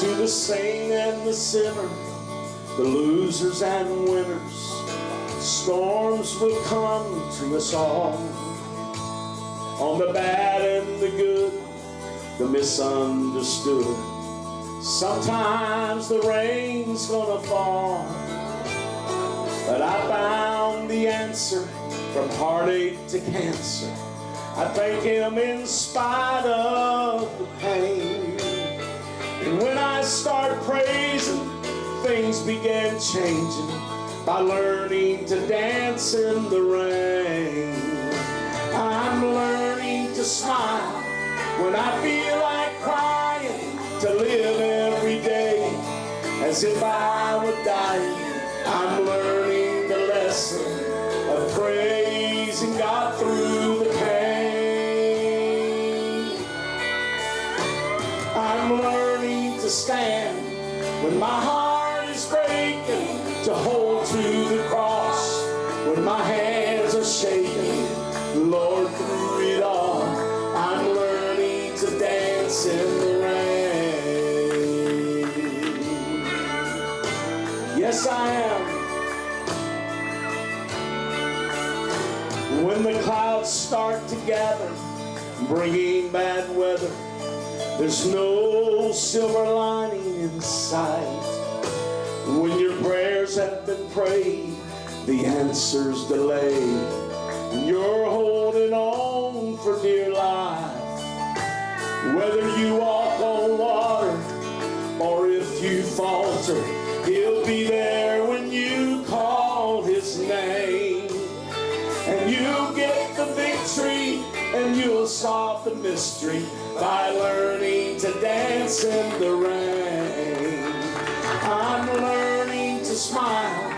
to the saint and the sinner, the losers and winners. Storms will come to us all, on the bad and the good, the misunderstood. Sometimes the rain's gonna fall, but I found the answer from heartache to cancer. I thank Him in spite of the pain. And when I start praising, things began changing by learning to dance in the rain. I'm learning to smile when I feel like crying, to live every day as if I were dying. I'm learning the lesson of praising God through the pain. I'm learning to stand when my heart is breaking, to hold to the cross when my hands are shaking. Lord, through it all, I'm learning to dance in the rain. Yes, I am. When the clouds start to gather, bringing bad weather, there's no silver lining in sight. When your prayers have been prayed, the answer's delayed, and you're holding on for dear life. Whether you walk on water or if you falter, He'll be there when you call His name. And you'll get the victory, and you'll solve the mystery by learning to dance in the rain. I'm learning to smile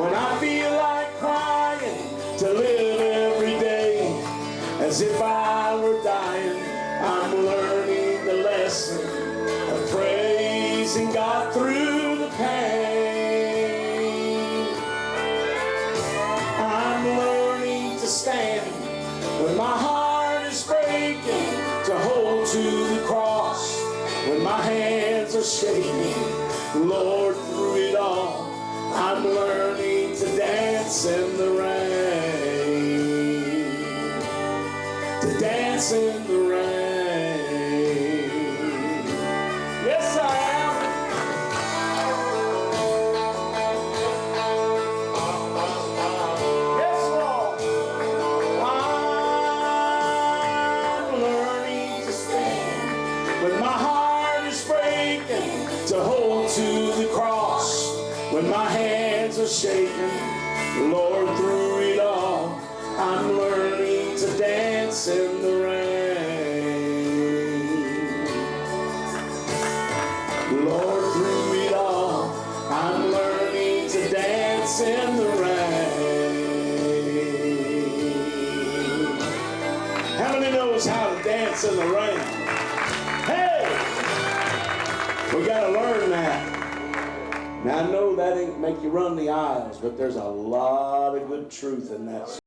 when I feel like crying, to live every day as if I were dying. I'm learning the lesson of praising God through the pain. I'm learning to stand when my heart is breaking, to hold to the cross when my hands are shaking. Lord, through it all, I'm learning to dance in the rain, to dance in the rain. Yes, I am. Yes, Lord. I'm learning to stand when my heart is breaking, to hold to the cross when my hands are shaking. Lord, through it all, I'm learning to dance in the rain. Lord, through it all, I'm learning to dance in the rain. How many knows how to dance in the rain? Hey! We gotta learn that. Now I know that ain't make you run the aisles, but there's a lot of good truth in that.